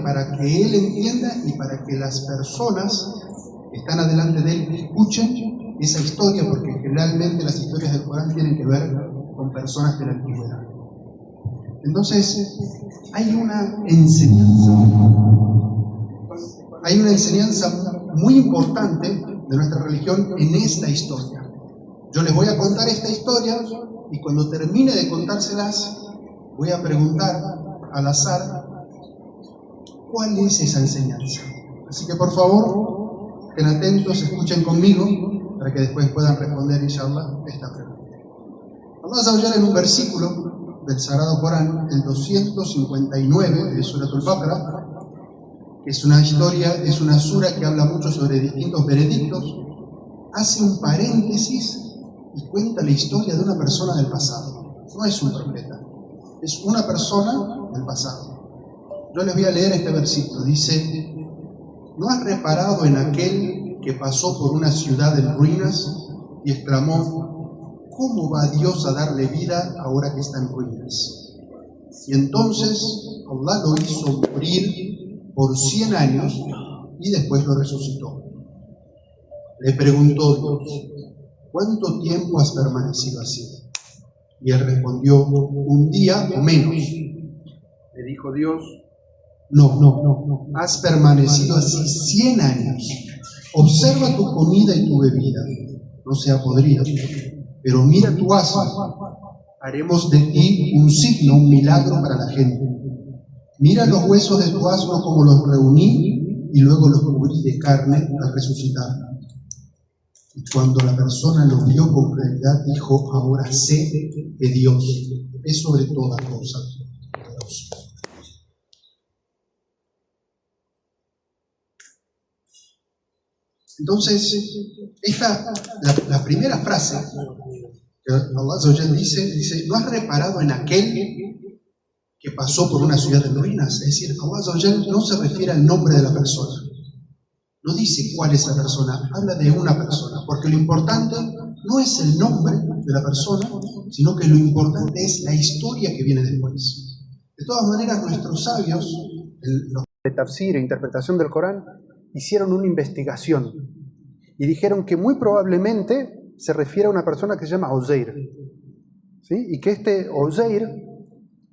para que él entienda y para que las personas que están adelante de él escuchen esa historia, porque generalmente las historias del Corán tienen que ver con personas de la antigüedad. Entonces, hay una enseñanza muy importante de nuestra religión en esta historia. Yo les voy a contar esta historia y cuando termine de contárselas, voy a preguntar al azar cuál es esa enseñanza. Así que por favor, estén atentos, escuchen conmigo para que después puedan responder, inshallah, esta pregunta. Allah Azza wa Jalla, en un versículo del Sagrado Corán, el 259 de Surat al-Baqarah, que es una historia, es una sura que habla mucho sobre distintos veredictos, hace un paréntesis y cuenta la historia de una persona del pasado. No es un profeta, es una persona del pasado. Yo les voy a leer este versículo. Dice: ¿no has reparado en aquel que pasó por una ciudad en ruinas y exclamó: ¿cómo va Dios a darle vida ahora que está en ruinas? Y entonces Allah lo hizo morir por 100 años y después lo resucitó. Le preguntó Dios: ¿cuánto tiempo has permanecido así? Y él respondió: un día o menos. Le dijo Dios: no, has permanecido así 100 años. Observa tu comida y tu bebida, no se ha podrido. Pero mira tu asno, haremos de ti un signo, un milagro para la gente. Mira los huesos de tu asno como los reuní y luego los cubrí de carne al resucitar. Y cuando la persona lo vio con claridad, dijo: ahora sé que Dios es sobre toda cosa poderoso. Entonces, la primera frase que Allah Azza wa Jalla dice: ¿no has reparado en aquel que pasó por una ciudad en ruinas? Es decir, Allah Azza wa Jalla no se refiere al nombre de la persona. No dice cuál es la persona, habla de una persona, porque lo importante no es el nombre de la persona, sino que lo importante es la historia que viene después. De todas maneras, nuestros sabios, los de tafsir e interpretación del Corán, hicieron una investigación y dijeron que muy probablemente se refiere a una persona que se llama Uzair, ¿sí? Y que este Uzair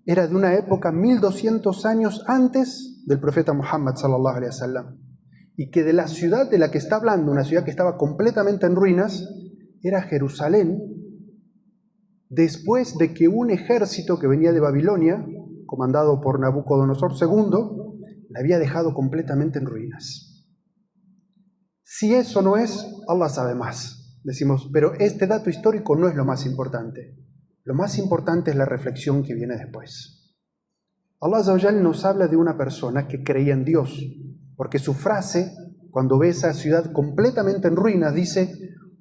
era de una época 1200 años antes del profeta Muhammad sallallahu alaihi wasallam, y que de la ciudad de la que está hablando, una ciudad que estaba completamente en ruinas, era Jerusalén, después de que un ejército que venía de Babilonia, comandado por Nabucodonosor II, la había dejado completamente en ruinas. Si eso no es, Allah sabe más. Decimos, pero este dato histórico no es lo más importante. Lo más importante es la reflexión que viene después. Allah Azza wa Jalla nos habla de una persona que creía en Dios, porque su frase, cuando ve esa ciudad completamente en ruinas, dice: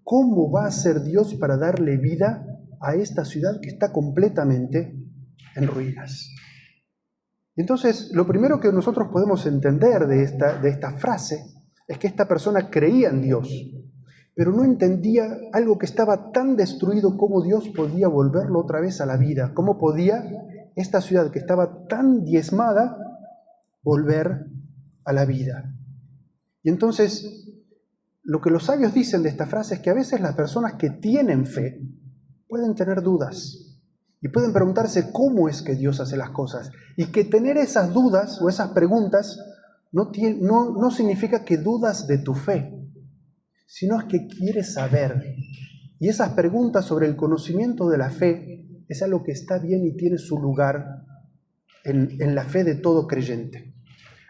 ¿cómo va a ser Dios para darle vida a esta ciudad que está completamente en ruinas? Entonces, lo primero que nosotros podemos entender de esta frase es que esta persona creía en Dios, pero no entendía algo que estaba tan destruido, cómo Dios podía volverlo otra vez a la vida, cómo podía esta ciudad que estaba tan diezmada volver a la vida. Y entonces, lo que los sabios dicen de esta frase es que a veces las personas que tienen fe pueden tener dudas y pueden preguntarse cómo es que Dios hace las cosas, y que tener esas dudas o esas preguntas no significa que dudas de tu fe, sino es que quieres saber. Y esas preguntas sobre el conocimiento de la fe es algo que está bien y tiene su lugar en la fe de todo creyente.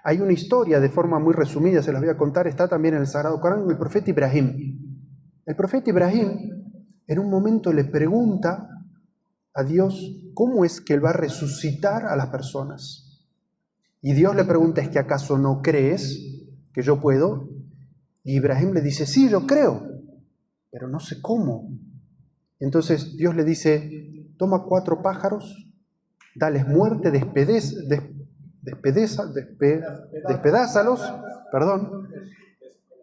Hay una historia, de forma muy resumida, se las voy a contar, está también en el Sagrado Corán, el profeta Ibrahim. El profeta Ibrahim en un momento le pregunta a Dios cómo es que él va a resucitar a las personas. Y Dios le pregunta: ¿es que acaso no crees que yo puedo? Y Ibrahim le dice: sí, yo creo, pero no sé cómo. Entonces Dios le dice: toma 4 pájaros, dales muerte, despedázalos,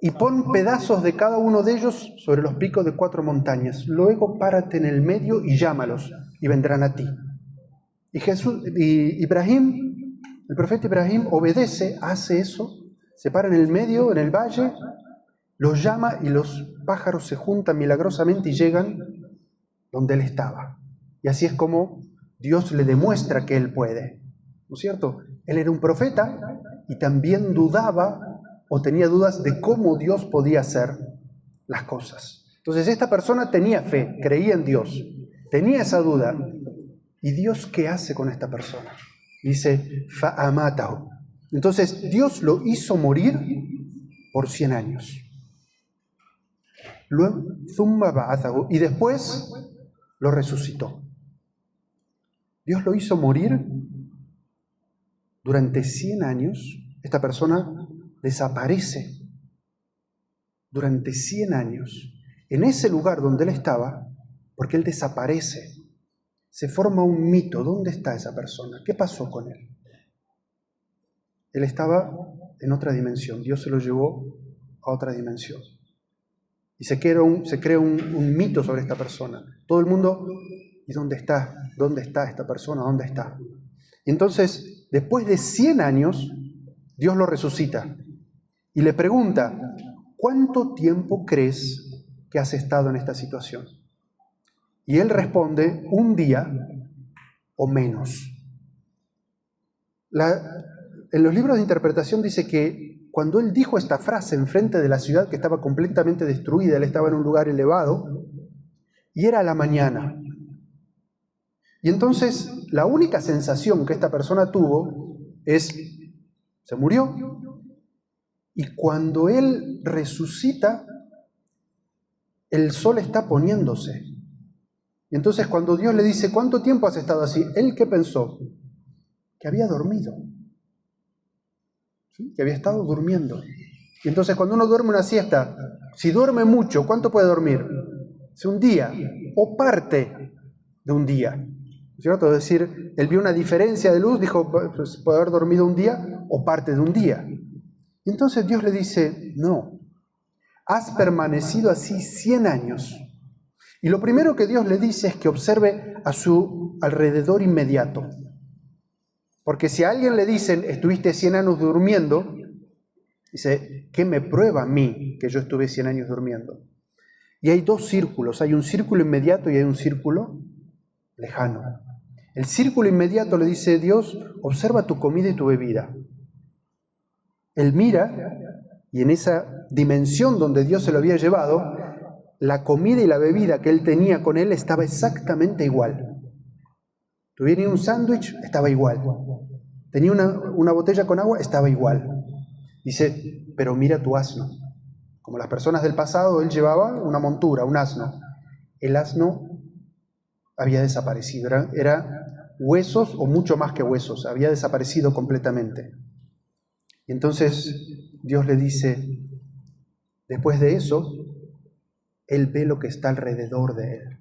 y pon pedazos de cada uno de ellos sobre los picos de 4 montañas. Luego párate en el medio y llámalos, y vendrán a ti. Y Ibrahim El profeta Ibrahim obedece, hace eso, se para en el medio, en el valle, los llama y los pájaros se juntan milagrosamente y llegan donde él estaba. Y así es como Dios le demuestra que él puede, ¿no es cierto? Él era un profeta y también dudaba o tenía dudas de cómo Dios podía hacer las cosas. Entonces esta persona tenía fe, creía en Dios, tenía esa duda. ¿Y Dios qué hace con esta persona? Dice, fa'amatahu. Entonces Dios lo hizo morir por 100 años. Luego, thumma ba'athahu, y después lo resucitó. Dios lo hizo morir durante 100 años. Esta persona desaparece durante 100 años en ese lugar donde él estaba, porque él desaparece. Se forma un mito. ¿Dónde está esa persona? ¿Qué pasó con él? Él estaba en otra dimensión. Dios se lo llevó a otra dimensión. Y se crea un mito sobre esta persona. Todo el mundo, ¿y dónde está? ¿Dónde está esta persona? ¿Dónde está? Y entonces, después de 100 años, Dios lo resucita y le pregunta, ¿cuánto tiempo crees que has estado en esta situación? Y él responde, 1 día o menos. En los libros de interpretación dice que cuando él dijo esta frase enfrente de la ciudad que estaba completamente destruida, él estaba en un lugar elevado, y era la mañana. Y entonces la única sensación que esta persona tuvo es, se murió, y cuando él resucita, el sol está poniéndose. Y entonces cuando Dios le dice, ¿cuánto tiempo has estado así? ¿Él qué pensó? Que había dormido. ¿Sí? Que había estado durmiendo. Y entonces cuando uno duerme una siesta, si duerme mucho, ¿cuánto puede dormir? Es un día o parte de un día. ¿Cierto? Es decir, él vio una diferencia de luz, dijo, pues, puede haber dormido un día o parte de un día. Y entonces Dios le dice, no, has permanecido así 100 años. Y lo primero que Dios le dice es que observe a su alrededor inmediato. Porque si a alguien le dicen, estuviste 100 años durmiendo, dice, ¿qué me prueba a mí que yo estuve 100 años durmiendo? Y hay dos círculos, hay un círculo inmediato y hay un círculo lejano. El círculo inmediato le dice Dios, observa tu comida y tu bebida. Él mira y en esa dimensión donde Dios se lo había llevado, la comida y la bebida que él tenía con él estaba exactamente igual. Tuviera un sándwich, estaba igual. Tenía una botella con agua, estaba igual. Dice, pero mira tu asno. Como las personas del pasado, él llevaba una montura, un asno. El asno había desaparecido. Era huesos o mucho más que huesos. Había desaparecido completamente. Y entonces Dios le dice, después de eso, él ve lo que está alrededor de él.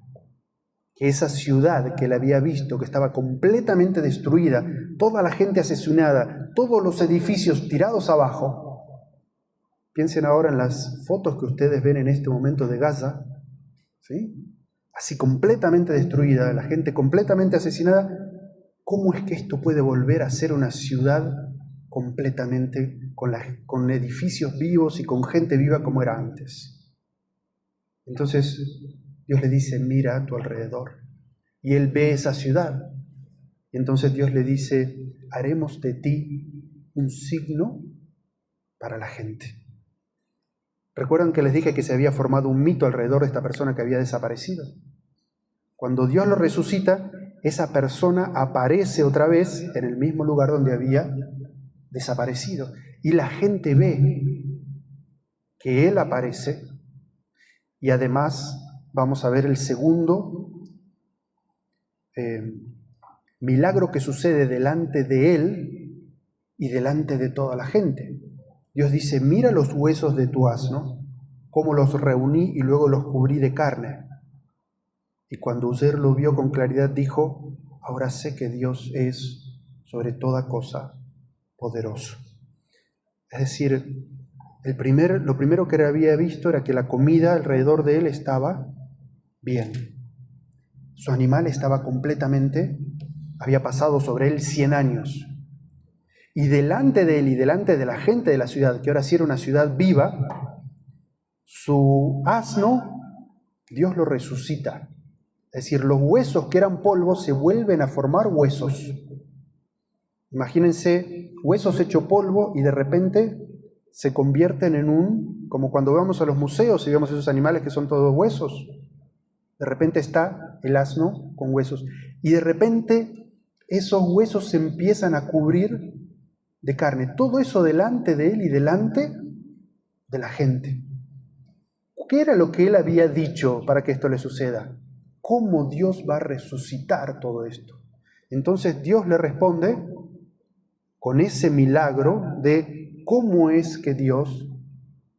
Que esa ciudad que él había visto, que estaba completamente destruida, toda la gente asesinada, todos los edificios tirados abajo. Piensen ahora en las fotos que ustedes ven en este momento de Gaza, ¿sí? Así completamente destruida, la gente completamente asesinada. ¿Cómo es que esto puede volver a ser una ciudad completamente con edificios vivos y con gente viva como era antes? Entonces Dios le dice, mira a tu alrededor. Y él ve esa ciudad. Y entonces Dios le dice, haremos de ti un signo para la gente. ¿Recuerdan que les dije que se había formado un mito alrededor de esta persona que había desaparecido? Cuando Dios lo resucita, esa persona aparece otra vez en el mismo lugar donde había desaparecido. Y la gente ve que él aparece. Y además vamos a ver el segundo milagro que sucede delante de él y delante de toda la gente. Dios dice, mira los huesos de tu asno, cómo los reuní y luego los cubrí de carne. Y cuando Uziel lo vio con claridad, dijo, ahora sé que Dios es sobre toda cosa poderoso. Es decir, lo primero que había visto era que la comida alrededor de él estaba bien. Su animal estaba completamente, había pasado sobre él 100 años. Y delante de él y delante de la gente de la ciudad, que ahora sí era una ciudad viva, su asno, Dios lo resucita. Es decir, los huesos que eran polvo se vuelven a formar huesos. Imagínense huesos hecho polvo y de repente se convierten en como cuando vamos a los museos y vemos esos animales que son todos huesos. De repente está el asno con huesos. Y de repente esos huesos se empiezan a cubrir de carne. Todo eso delante de él y delante de la gente. ¿Qué era lo que él había dicho para que esto le suceda? ¿Cómo Dios va a resucitar todo esto? Entonces Dios le responde con ese milagro de cómo es que Dios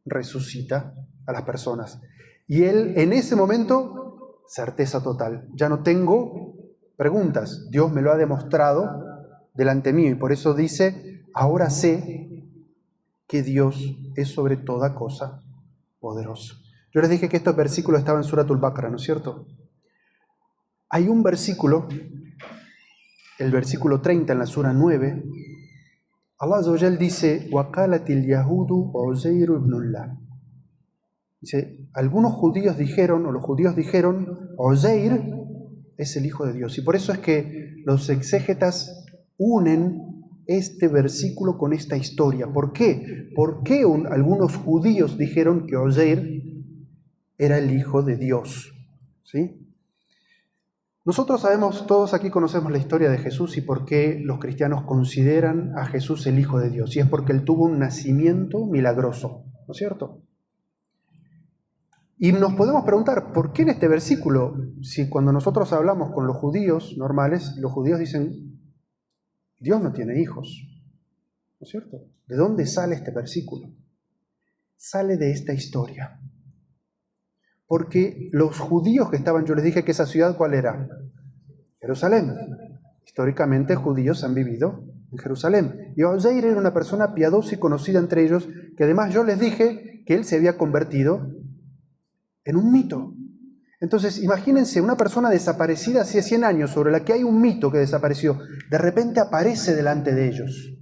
resucita a las personas. Y él en ese momento, certeza total. Ya no tengo preguntas. Dios me lo ha demostrado delante mío y por eso dice, ahora sé que Dios es sobre toda cosa poderoso. Yo les dije que estos versículos estaban en Suratul Baqara, ¿no es cierto? Hay un versículo, el versículo 30 en la Sura 9, Allah Azza wa Jal dice, وَقَالَتِ الْيَهُودُ عُزَيْرُ ibn Allah. Dice, algunos judíos dijeron, o los judíos dijeron, Uzair es el Hijo de Dios. Y por eso es que los exégetas unen este versículo con esta historia. ¿Por qué? ¿Por qué algunos judíos dijeron que Uzair era el Hijo de Dios? ¿Sí? Nosotros sabemos, todos aquí conocemos la historia de Jesús y por qué los cristianos consideran a Jesús el Hijo de Dios. Y es porque Él tuvo un nacimiento milagroso, ¿no es cierto? Y nos podemos preguntar, ¿por qué en este versículo, si cuando nosotros hablamos con los judíos normales, los judíos dicen, Dios no tiene hijos, ¿no es cierto? ¿De dónde sale este versículo? Sale de esta historia. Porque los judíos que estaban, yo les dije que esa ciudad, ¿cuál era? Jerusalén. Históricamente judíos han vivido en Jerusalén. Y Uzair era una persona piadosa y conocida entre ellos, que además yo les dije que él se había convertido en un mito. Entonces, imagínense, una persona desaparecida hace 100 años, sobre la que hay un mito que desapareció, de repente aparece delante de ellos.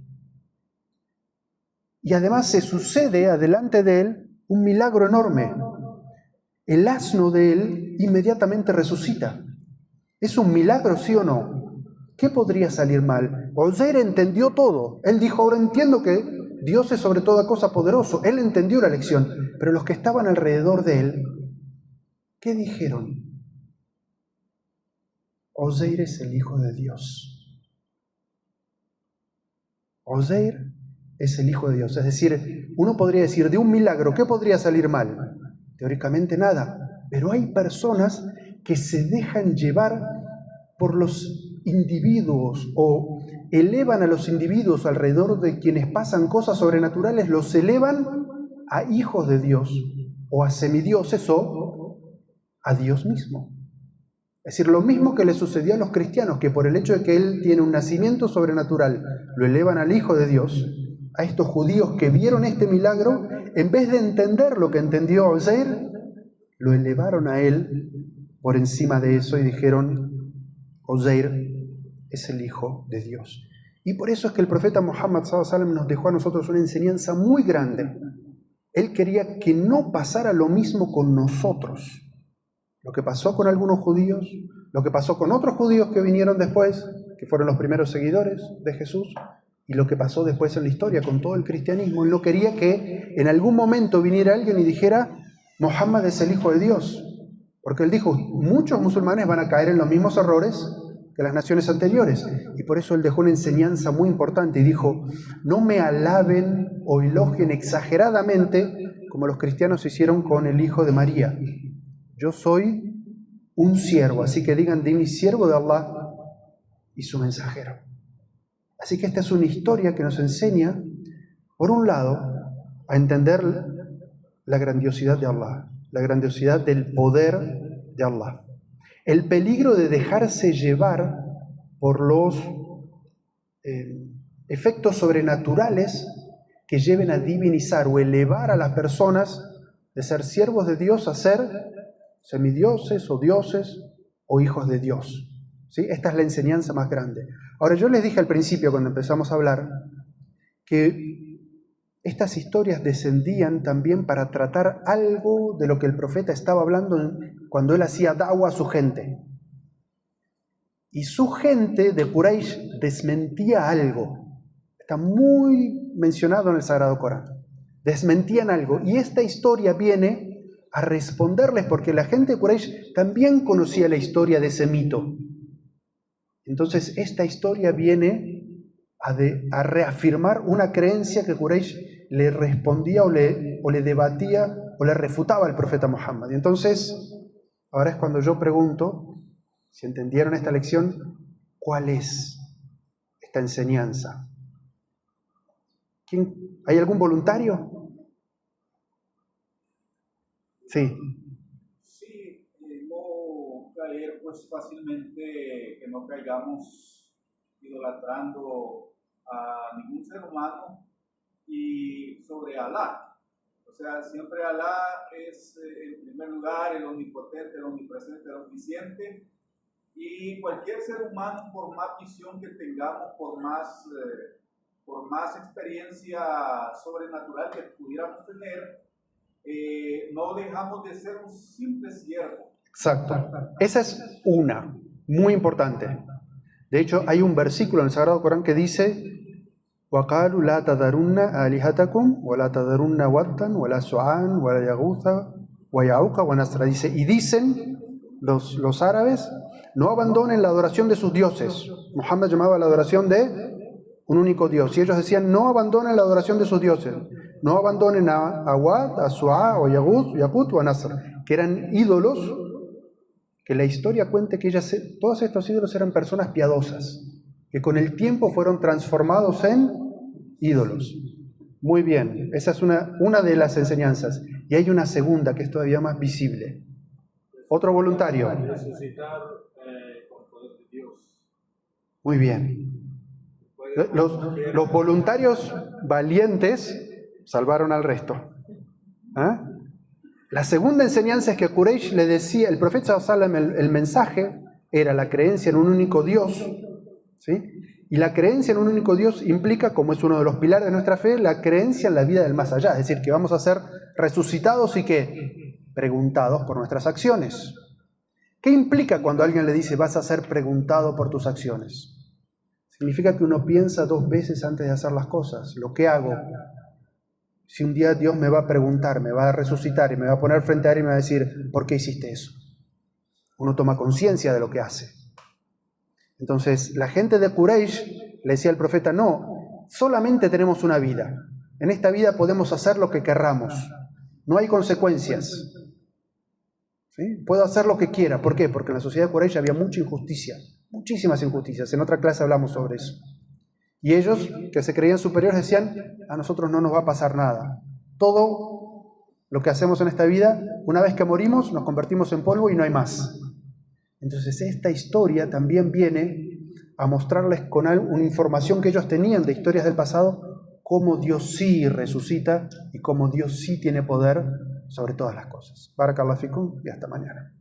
Y además se sucede adelante de él un milagro enorme. El asno de él inmediatamente resucita. ¿Es un milagro, sí o no? ¿Qué podría salir mal? Uzair entendió todo. Él dijo, ahora entiendo que Dios es sobre toda cosa poderoso. Él entendió la lección. Pero los que estaban alrededor de él, ¿qué dijeron? Uzair es el Hijo de Dios. Uzair es el Hijo de Dios. Es decir, uno podría decir, de un milagro, ¿qué podría salir mal? Teóricamente nada. Pero hay personas que se dejan llevar por los individuos o elevan a los individuos alrededor de quienes pasan cosas sobrenaturales, los elevan a hijos de Dios o a semidioses o a Dios mismo. Es decir, lo mismo que le sucedió a los cristianos, que por el hecho de que él tiene un nacimiento sobrenatural, lo elevan al Hijo de Dios. A estos judíos que vieron este milagro, en vez de entender lo que entendió Uzair, lo elevaron a él por encima de eso y dijeron, Uzair es el Hijo de Dios. Y por eso es que el profeta Muhammad sallallahu alaihi wasallam nos dejó a nosotros una enseñanza muy grande. Él quería que no pasara lo mismo con nosotros. Lo que pasó con algunos judíos, lo que pasó con otros judíos que vinieron después, que fueron los primeros seguidores de Jesús, y lo que pasó después en la historia con todo el cristianismo. Él no quería que en algún momento viniera alguien y dijera, Muhammad es el Hijo de Dios. Porque él dijo, muchos musulmanes van a caer en los mismos errores que las naciones anteriores. Y por eso él dejó una enseñanza muy importante y dijo, no me alaben o elogien exageradamente como los cristianos hicieron con el hijo de María. Yo soy un siervo, así que digan de mí siervo de Allah y su mensajero. Así que esta es una historia que nos enseña, por un lado, a entender la grandiosidad de Allah, la grandiosidad del poder de Allah. El peligro de dejarse llevar por los efectos sobrenaturales que lleven a divinizar o elevar a las personas de ser siervos de Dios a ser semidioses o dioses o hijos de Dios. ¿Sí? Esta es la enseñanza más grande. Ahora, yo les dije al principio, cuando empezamos a hablar, que estas historias descendían también para tratar algo de lo que el profeta estaba hablando cuando él hacía da'wa a su gente. Y su gente de Quraysh desmentía algo. Está muy mencionado en el Sagrado Corán. Desmentían algo. Y esta historia viene a responderles porque la gente de Quraysh también conocía la historia de ese mito. Entonces esta historia viene a reafirmar una creencia que Quraysh le respondía o le debatía o le refutaba al profeta Muhammad. Y entonces, ahora es cuando yo pregunto, si entendieron esta lección, ¿cuál es esta enseñanza? ¿Hay algún voluntario? Sí. Sí, no caer pues fácilmente, que no caigamos idolatrando a ningún ser humano y sobre Alá. O sea, siempre Alá es en primer lugar el omnipotente, el omnipresente, el omnisciente, y cualquier ser humano, por más visión que tengamos, por más experiencia sobrenatural que pudiéramos tener, no dejamos de ser un simple siervo. Exacto. Esa es una, muy importante. De hecho, hay un versículo en el Sagrado Corán que dice: وَقَالُوا لَا تَذَرُنَّ آلِهَتَكُمْ وَلَا تَذَرُنَّ وَدًّا وَلَا سُوَاعًا وَلَا يَغُوثَ وَيَعُوقَ وَنَسْرَ. Dice, y dicen los árabes, no abandonen la adoración de sus dioses. Muhammad llamaba a la adoración de un único Dios. Y ellos decían, no abandonen la adoración de sus dioses. No abandonen a Wad, a Su'a, o Yaqut o a Nasr, que eran ídolos, que la historia cuenta que todos estos ídolos eran personas piadosas, que con el tiempo fueron transformados en ídolos. Muy bien, esa es una de las enseñanzas. Y hay una segunda que es todavía más visible. Otro voluntario. Resucitar con poder de Dios. Muy bien. Los voluntarios valientes salvaron al resto. ¿Ah? La segunda enseñanza es que Quraysh le decía, el profeta sallallahu alaihi wasallam, el mensaje era la creencia en un único Dios, ¿sí? Y la creencia en un único Dios implica, como es uno de los pilares de nuestra fe, la creencia en la vida del más allá, es decir, que vamos a ser resucitados y que preguntados por nuestras acciones. ¿Qué implica cuando alguien le dice vas a ser preguntado por tus acciones? Significa que uno piensa 2 veces antes de hacer las cosas. Lo que hago, si un día Dios me va a preguntar, me va a resucitar y me va a poner frente a él y me va a decir, ¿por qué hiciste eso? Uno toma conciencia de lo que hace. Entonces, la gente de Quraysh le decía al profeta, no, solamente tenemos una vida. En esta vida podemos hacer lo que querramos. No hay consecuencias. ¿Sí? Puedo hacer lo que quiera. ¿Por qué? Porque en la sociedad de Quraysh había mucha injusticia, muchísimas injusticias. En otra clase hablamos sobre eso. Y ellos, que se creían superiores, decían, a nosotros no nos va a pasar nada. Todo lo que hacemos en esta vida, una vez que morimos, nos convertimos en polvo y no hay más. Entonces esta historia también viene a mostrarles con una información que ellos tenían de historias del pasado, cómo Dios sí resucita y cómo Dios sí tiene poder sobre todas las cosas. Barakallahu fikum y hasta mañana.